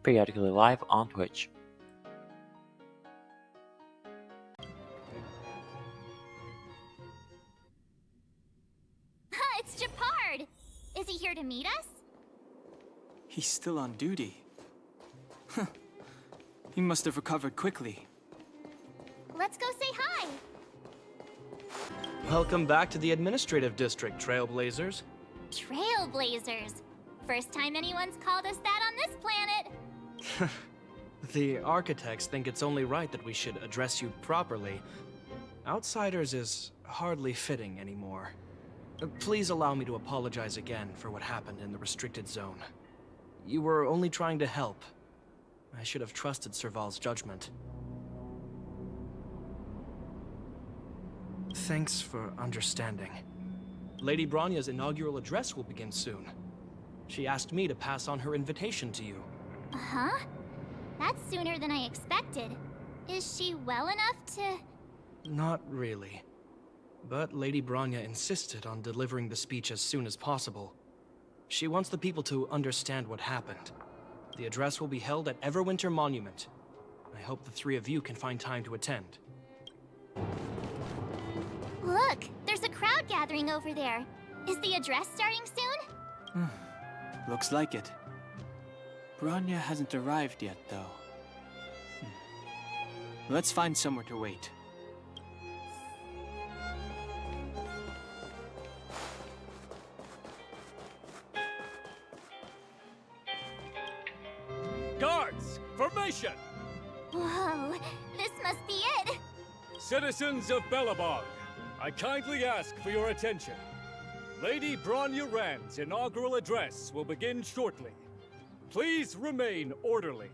periodically live on Twitch. It's Japard! Is he here to meet us? He's still on duty. Huh. He must have recovered quickly. Let's go say hi! Welcome back to the Administrative District, Trailblazers. Trailblazers. First time anyone's called us that on this planet. The architects think it's only right that we should address you properly. Outsiders is hardly fitting anymore. Please allow me to apologize again for what happened in the restricted zone. You were only trying to help. I should have trusted Serval's judgment. Thanks for understanding. Lady Bronya's inaugural address will begin soon. She asked me to pass on her invitation to you. Huh? That's sooner than I expected. Is she well enough to... Not really. But Lady Bronya insisted on delivering the speech as soon as possible. She wants the people to understand what happened. The address will be held at Everwinter Monument. I hope the three of you can find time to attend. Look, there's a crowd gathering over there. Is the address starting soon? Looks like it. Bronya hasn't arrived yet, though. Let's find somewhere to wait. Guards, formation! Whoa, this must be it! Citizens of Belobog, I kindly ask for your attention. Lady Bronya Rand's inaugural address will begin shortly. Please remain orderly.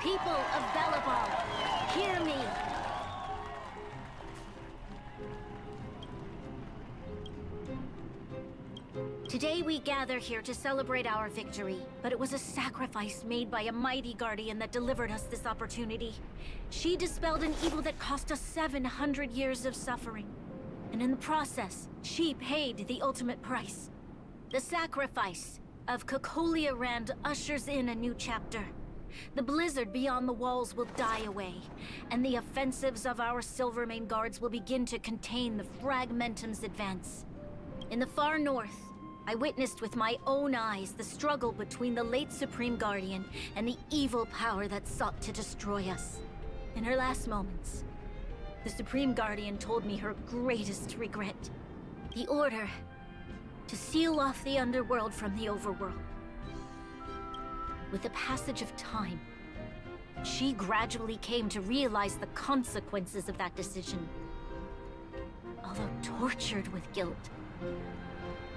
People of Belobog, hear me! Today we gather here to celebrate our victory, but it was a sacrifice made by a mighty guardian that delivered us this opportunity. She dispelled an evil that cost us 700 years of suffering. And in the process, she paid the ultimate price. The sacrifice of Cocolia Rand ushers in a new chapter. The blizzard beyond the walls will die away, and the offensives of our Silvermane guards will begin to contain the Fragmentum's advance. In the far north, I witnessed with my own eyes the struggle between the late Supreme Guardian and the evil power that sought to destroy us. In her last moments, the Supreme Guardian told me her greatest regret. The order to seal off the underworld from the overworld. With the passage of time, she gradually came to realize the consequences of that decision. Although tortured with guilt,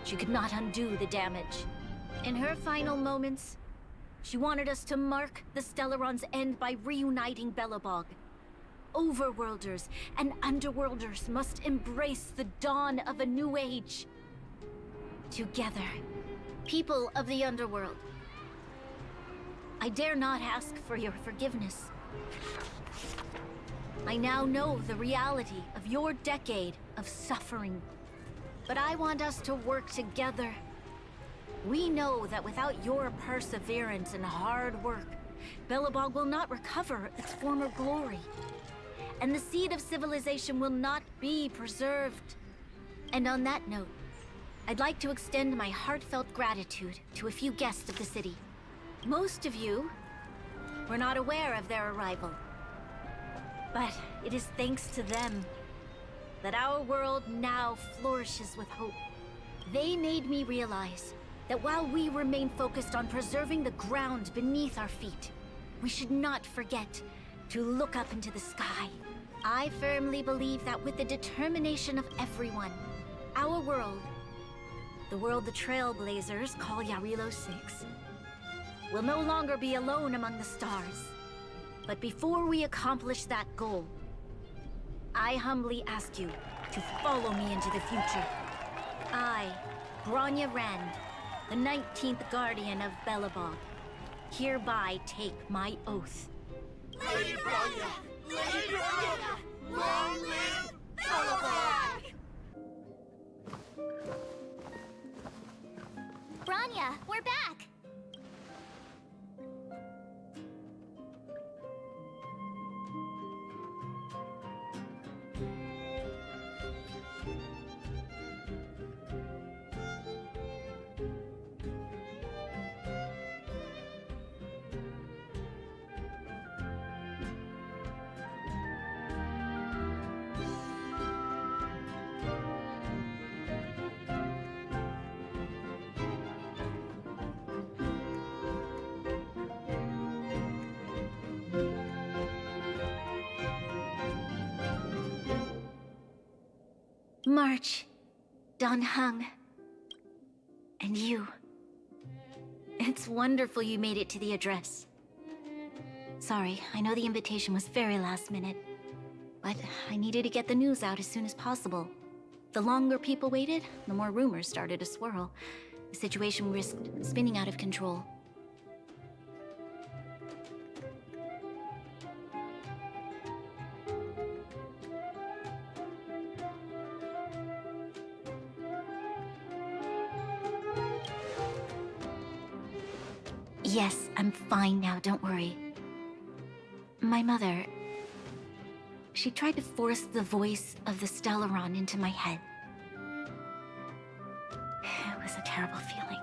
she could not undo the damage. In her final moments, she wanted us to mark the Stellaron's end by reuniting Belobog. Overworlders and Underworlders must embrace the dawn of a new age. Together, people of the Underworld, I dare not ask for your forgiveness. I now know the reality of your decade of suffering. But I want us to work together. We know that without your perseverance and hard work, Belobog will not recover its former glory. And the seed of civilization will not be preserved. And on that note, I'd like to extend my heartfelt gratitude to a few guests of the city. Most of you were not aware of their arrival. But it is thanks to them that our world now flourishes with hope. They made me realize that while we remain focused on preserving the ground beneath our feet, we should not forget to look up into the sky. I firmly believe that with the determination of everyone, our world, the world the Trailblazers call Jarilo 6, will no longer be alone among the stars. But before we accomplish that goal, I humbly ask you to follow me into the future. I, Bronya Rand, the 19th Guardian of Belobog, hereby take my oath. Lady Bronya! Lady Bronya! Long live Belobog! Bronya, we're back! March, Don Hung, and you. It's wonderful you made it to the address. Sorry, I know the invitation was very last minute, but I needed to get the news out as soon as possible. The longer people waited, the more rumors started to swirl. The situation risked spinning out of control. Yes, I'm fine now, don't worry. My mother... she tried to force the voice of the Stellaron into my head. It was a terrible feeling.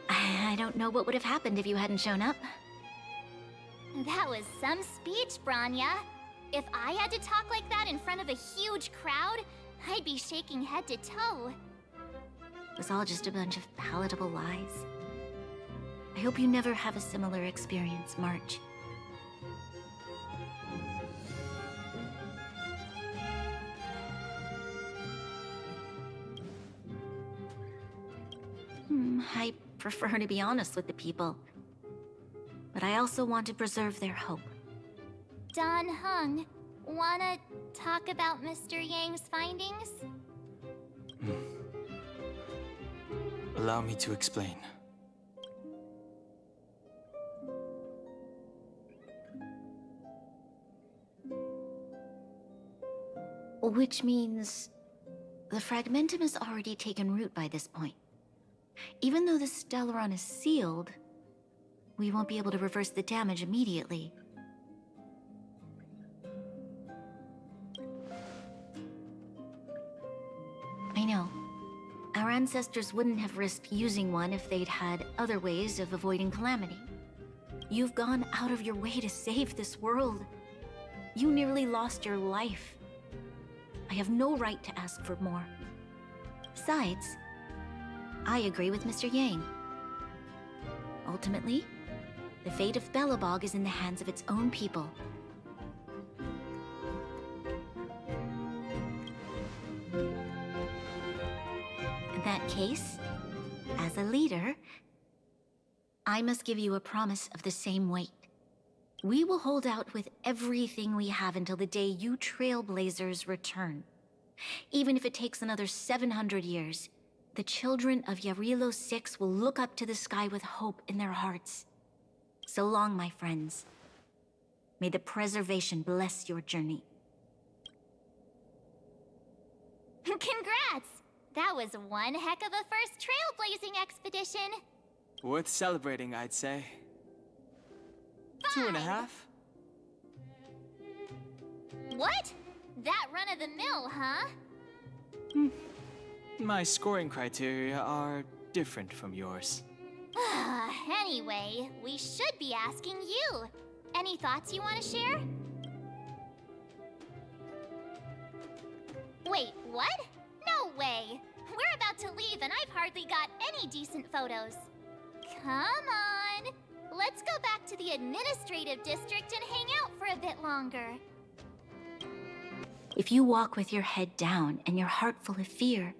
I don't know what would have happened if you hadn't shown up. That was some speech, Branya. If I had to talk like that in front of a huge crowd, I'd be shaking head to toe. It was all just a bunch of palatable lies. I hope you never have a similar experience, March. I prefer to be honest with the people. But I also want to preserve their hope. Don Hung, wanna talk about Mr. Yang's findings? Allow me to explain. Which means... the Fragmentum has already taken root by this point. Even though the Stellaron is sealed, we won't be able to reverse the damage immediately. I know. Our ancestors wouldn't have risked using one if they'd had other ways of avoiding calamity. You've gone out of your way to save this world. You nearly lost your life. I have no right to ask for more. Besides, I agree with Mr. Yang. Ultimately, the fate of Belobog is in the hands of its own people. In that case, as a leader, I must give you a promise of the same weight. We will hold out with everything we have until the day you Trailblazers return. Even if it takes another 700 years, the children of Jarilo 6 will look up to the sky with hope in their hearts. So long, my friends. May the preservation bless your journey. Congrats! That was one heck of a first trailblazing expedition. Worth celebrating, I'd say. 2.5? What? That run-of-the-mill, huh? My scoring criteria are different from yours. Anyway, we should be asking you. Any thoughts you want to share? Wait, what? No way! We're about to leave and I've hardly got any decent photos. Come on! Let's go back to the administrative district and hang out for a bit longer. If you walk with your head down and your heart full of fear,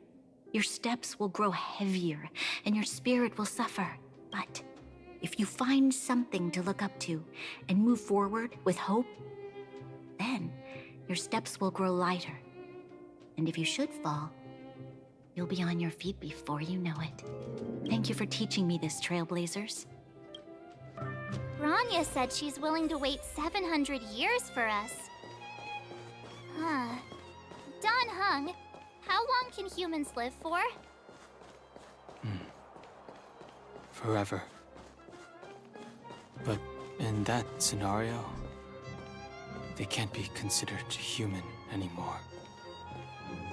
your steps will grow heavier and your spirit will suffer. But if you find something to look up to and move forward with hope, then your steps will grow lighter. And if you should fall, you'll be on your feet before you know it. Thank you for teaching me this, Trailblazers. Branya said she's willing to wait 700 years for us. Huh. Don Hung, how long can humans live for? Forever. But in that scenario, they can't be considered human anymore.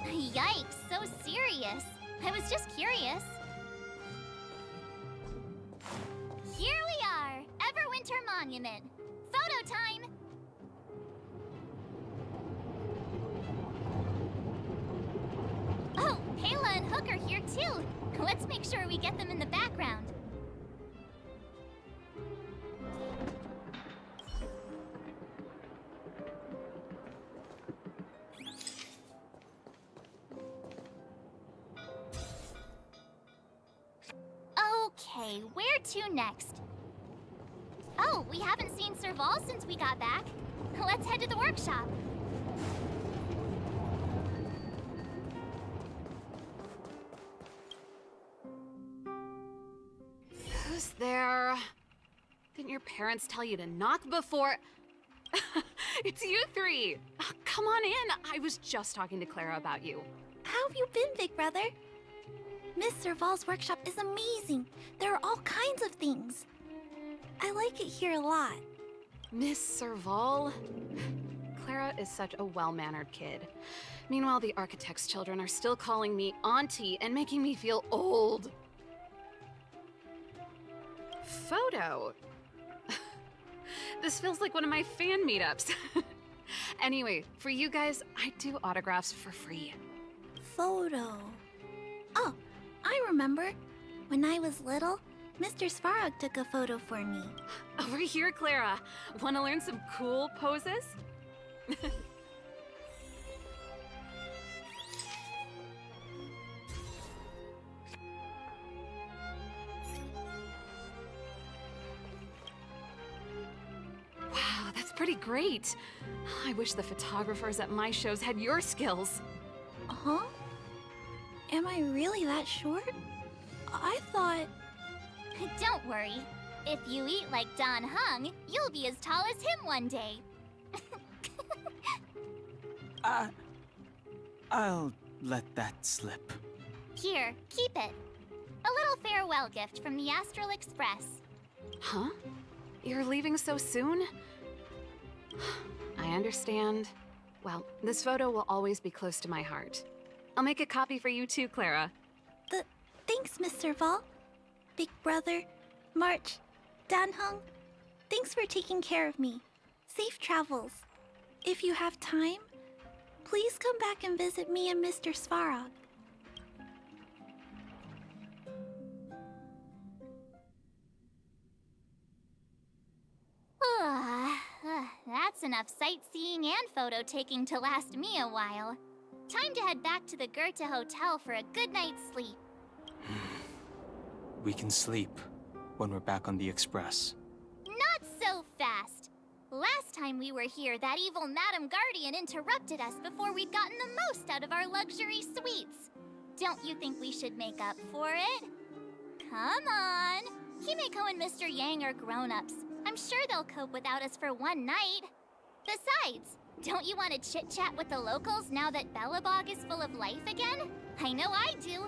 Yikes, so serious. I was just curious. Here we are, Everwinter Monument. Photo time! Oh, Kayla and Hook are here too. Let's make sure we get them in the background. Okay, where to next? Oh, we haven't seen Serval since we got back. Let's head to the workshop. Who's there? Didn't your parents tell you to knock before? It's you three! Oh, come on in! I was just talking to Clara about you. How have you been, big brother? Miss Serval's workshop is amazing. There are all kinds of things. I like it here a lot. Miss Serval? Clara is such a well-mannered kid. Meanwhile, the architect's children are still calling me auntie and making me feel old. Photo? This feels like one of my fan meetups. Anyway, for you guys, I do autographs for free. Photo. Oh, I remember. When I was little, Mr. Svarog took a photo for me. Over here, Clara. Want to learn some cool poses? Wow, that's pretty great. I wish the photographers at my shows had your skills. Huh? Am I really that short? I thought... Don't worry. If you eat like Don Hung, you'll be as tall as him one day. I'll let that slip. Here, keep it. A little farewell gift from the Astral Express. Huh? You're leaving so soon? I understand. Well, this photo will always be close to my heart. I'll make a copy for you too, Clara. Thanks, Miss Serval. Big brother, March, Danhung, thanks for taking care of me. Safe travels. If you have time, please come back and visit me and Mr. Svarog. That's enough sightseeing and photo taking to last me a while. Time to head back to the Goethe Hotel for a good night's sleep. We can sleep when we're back on the Express. Not so fast. Last time we were here, that evil Madam Guardian interrupted us before we'd gotten the most out of our luxury suites. Don't you think we should make up for it? Come on. Himeko and Mr. Yang are grown-ups. I'm sure they'll cope without us for one night. Besides, don't you want to chit-chat with the locals now that Belobog is full of life again? I know I do.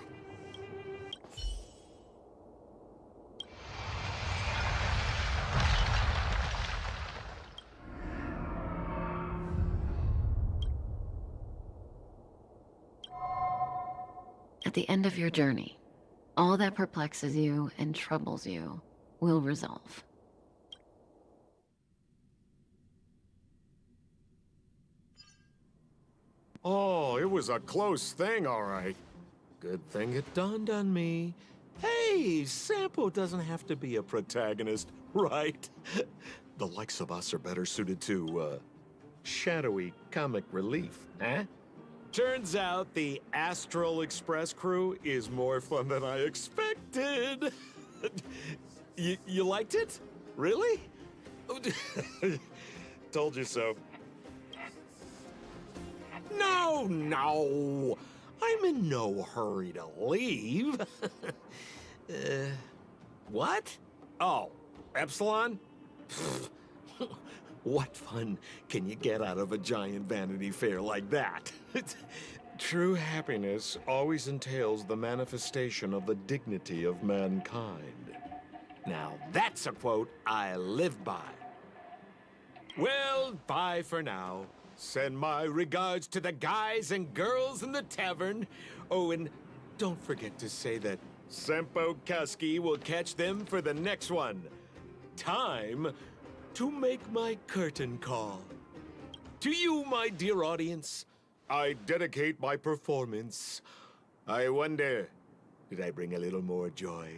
At the end of your journey, all that perplexes you and troubles you will resolve. Oh, it was a close thing, all right. Good thing it dawned on me. Hey, Sampo doesn't have to be a protagonist, right? The likes of us are better suited to, shadowy comic relief, huh? Turns out the Astral Express crew is more fun than I expected. You liked it? Really? Told you so. No! I'm in no hurry to leave. What? Oh, Epsilon? What fun can you get out of a giant Vanity Fair like that? True happiness always entails the manifestation of the dignity of mankind. Now, that's a quote I live by. Well, bye for now. Send my regards to the guys and girls in the tavern. Oh, and don't forget to say that Sempo Kasky will catch them for the next one. Time to make my curtain call. To you, my dear audience, I dedicate my performance. I wonder, did I bring a little more joy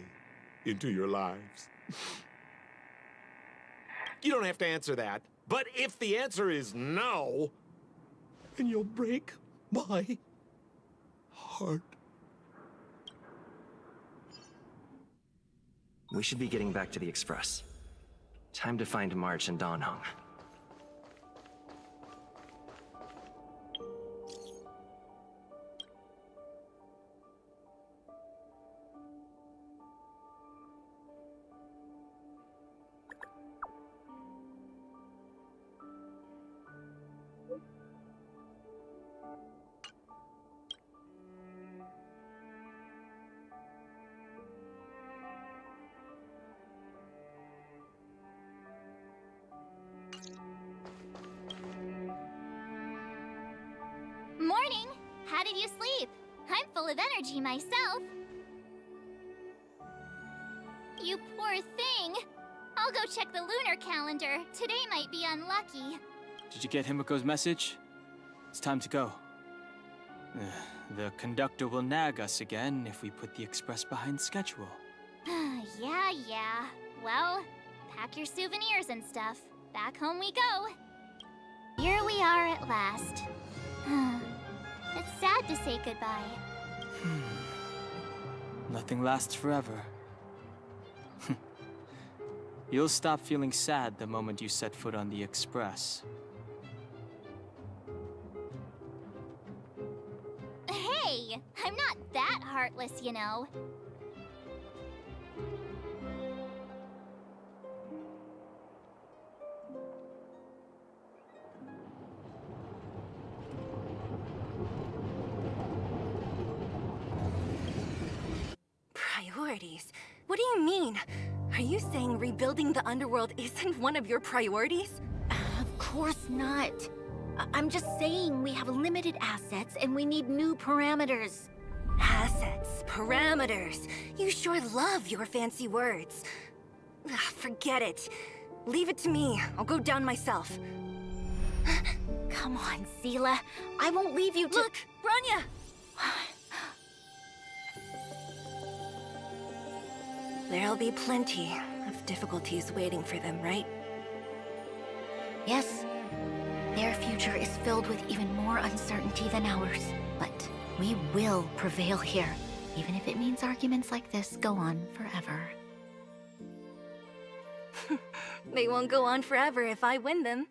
into your lives? You don't have to answer that. But if the answer is no, then you'll break my heart. We should be getting back to the Express. Time to find March and Donhong. Morning! How did you sleep? I'm full of energy myself. You poor thing. I'll go check the lunar calendar. Today might be unlucky. Did you get Himiko's message? It's time to go. The conductor will nag us again if we put the express behind schedule. Yeah. Well, pack your souvenirs and stuff. Back home we go. Here we are at last. It's sad to say goodbye. Nothing lasts forever. You'll stop feeling sad the moment you set foot on the express. Hey! I'm not that heartless, you know. Priorities? What do you mean? Are you saying rebuilding the underworld isn't one of your priorities? Of course not. I'm just saying we have limited assets and we need new parameters. Assets, parameters. You sure love your fancy words. Forget it. Leave it to me. I'll go down myself. Come on, Seela. I won't leave you to— Look, Bronya! There'll be plenty of difficulties waiting for them, right? Yes. Their future is filled with even more uncertainty than ours. But we will prevail here, even if it means arguments like this go on forever. They won't go on forever if I win them.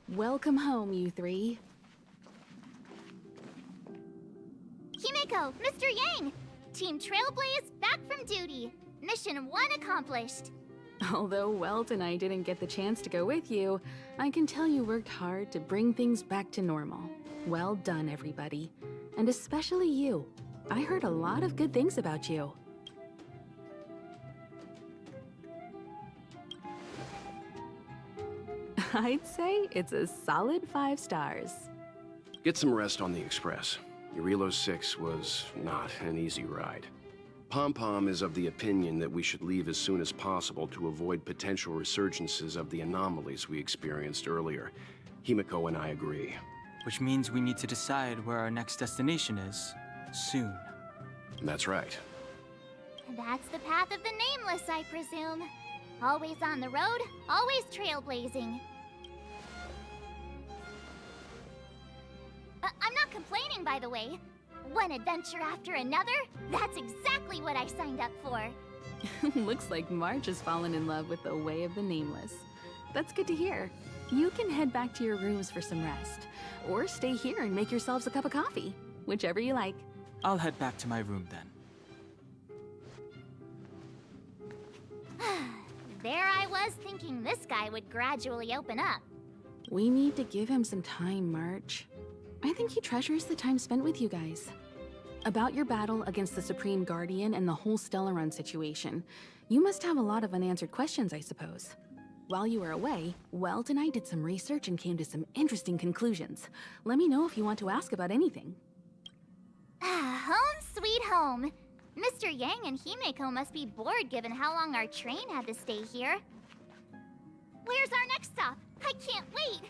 Welcome home, you three. Himiko, Mr. Yang! Team Trailblaze back from duty. Mission 1 accomplished. Although Welt and I didn't get the chance to go with you, I can tell you worked hard to bring things back to normal. Well done, everybody. And especially you. I heard a lot of good things about you. I'd say it's a solid 5 stars. Get some rest on the Express. Jarilo 6 was not an easy ride. Pom-Pom is of the opinion that we should leave as soon as possible to avoid potential resurgences of the anomalies we experienced earlier. Himiko and I agree. Which means we need to decide where our next destination is, soon. That's right. That's the path of the Nameless, I presume. Always on the road, always trailblazing. I'm not complaining, by the way. One adventure after another, that's exactly what I signed up for. Looks like March has fallen in love with the way of the Nameless. That's good to hear. You can head back to your rooms for some rest. Or stay here and make yourselves a cup of coffee. Whichever you like. I'll head back to my room then. There I was thinking this guy would gradually open up. We need to give him some time, March. I think he treasures the time spent with you guys. About your battle against the Supreme Guardian and the whole Stellaron situation, you must have a lot of unanswered questions, I suppose. While you were away, Welt and I did some research and came to some interesting conclusions. Let me know if you want to ask about anything. Home sweet home. Mr. Yang and Himiko must be bored given how long our train had to stay here. Where's our next stop? I can't wait!